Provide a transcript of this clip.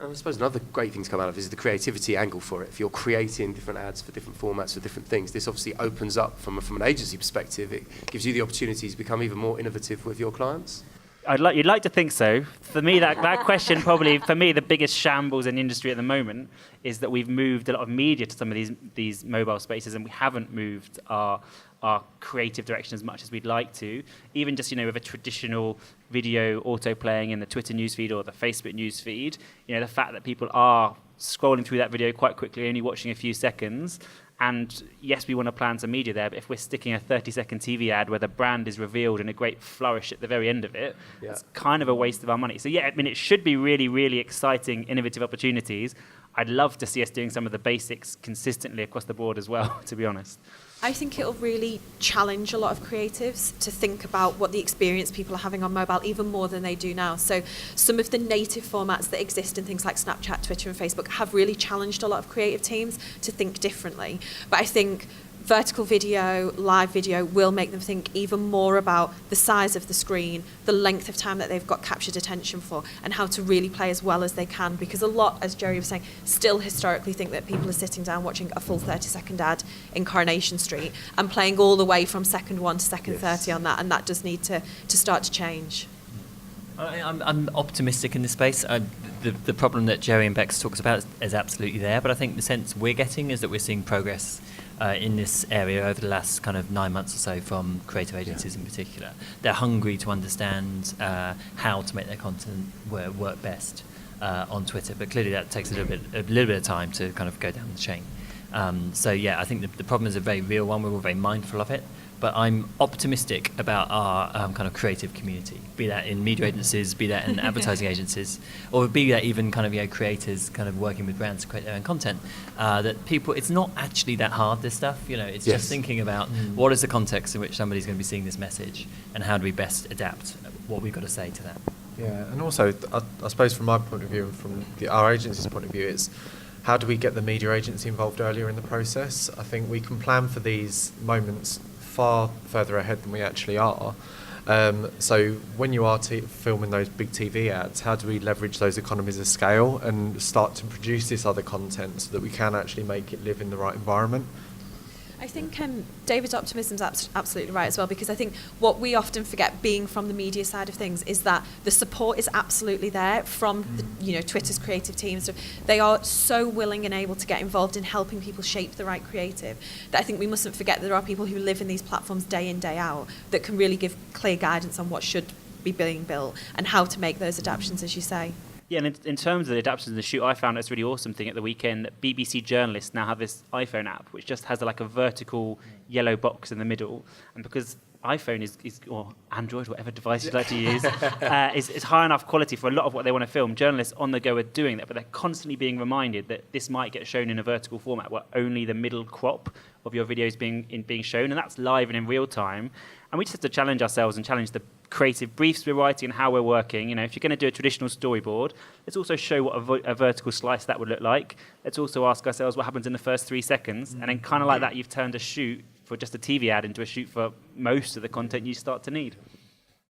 And I suppose another great thing to come out of is the creativity angle for it. If you're creating different ads for different formats for different things, this obviously opens up from an agency perspective. It gives you the opportunity to become even more innovative with your clients. You'd like to think so. For me, that question probably, for me, the biggest shambles in the industry at the moment is that we've moved a lot of media to some of these mobile spaces, and we haven't moved our creative direction as much as we'd like to. Even just, with a traditional video auto-playing in the Twitter newsfeed or the Facebook newsfeed, the fact that people are scrolling through that video quite quickly, only watching a few seconds. And yes, we want to plan some media there, but if we're sticking a 30-second TV ad where the brand is revealed in a great flourish at the very end of it, it's kind of a waste of our money. So yeah, it should be really, really exciting, innovative opportunities. I'd love to see us doing some of the basics consistently across the board as well, to be honest. I think it'll really challenge a lot of creatives to think about what the experience people are having on mobile even more than they do now. So some of the native formats that exist in things like Snapchat, Twitter and Facebook have really challenged a lot of creative teams to think differently. But I think vertical video, live video will make them think even more about the size of the screen, the length of time that they've got captured attention for, and how to really play as well as they can. Because a lot, as Jerry was saying, still historically think that people are sitting down watching a full 30-second ad in Coronation Street and playing all the way from second 1 to second 30 on that, and that does need to start to change. I'm optimistic in this space. The problem that Jerry and Bex talks about is absolutely there, but I think the sense we're getting is that we're seeing progress in this area over the last kind of 9 months or so from creative agencies in particular. They're hungry to understand how to make their content work best on Twitter, but clearly that takes a little bit of time to kind of go down the chain. So yeah, I think the problem is a very real one. We're all very mindful of it. But I'm optimistic about our kind of creative community, be that in media agencies, be that in advertising agencies, or be that even kind of creators kind of working with brands to create their own content. That people, it's not actually that hard, this stuff. It's just thinking about what is the context in which somebody's going to be seeing this message, and how do we best adapt what we've got to say to that. Yeah, and also I suppose from my point of view and from our agency's point of view, it's how do we get the media agency involved earlier in the process? I think we can plan for these moments far further ahead than we actually are. So when you are filming those big TV ads, how do we leverage those economies of scale and start to produce this other content so that we can actually make it live in the right environment? I think David's optimism is absolutely right as well, because I think what we often forget, being from the media side of things, is that the support is absolutely there from Twitter's creative teams. So they are so willing and able to get involved in helping people shape the right creative, that I think we mustn't forget that there are people who live in these platforms day in, day out, that can really give clear guidance on what should be being built and how to make those adaptations, as you say. Yeah, and in terms of the adaptations in the shoot, I found this really awesome thing at the weekend that BBC journalists now have this iPhone app, which just has like a vertical yellow box in the middle. And because iPhone is or Android, whatever device you'd like to use, is high enough quality for a lot of what they want to film, journalists on the go are doing that, but they're constantly being reminded that this might get shown in a vertical format where only the middle crop of your video is being shown, and that's live and in real time. And we just have to challenge ourselves and challenge the creative briefs we're writing and how we're working. If you're going to do a traditional storyboard, let's also show what a vertical slice that would look like. Let's also ask ourselves what happens in the first 3 seconds. And then kind of like that, you've turned a shoot for just a TV ad into a shoot for most of the content you start to need.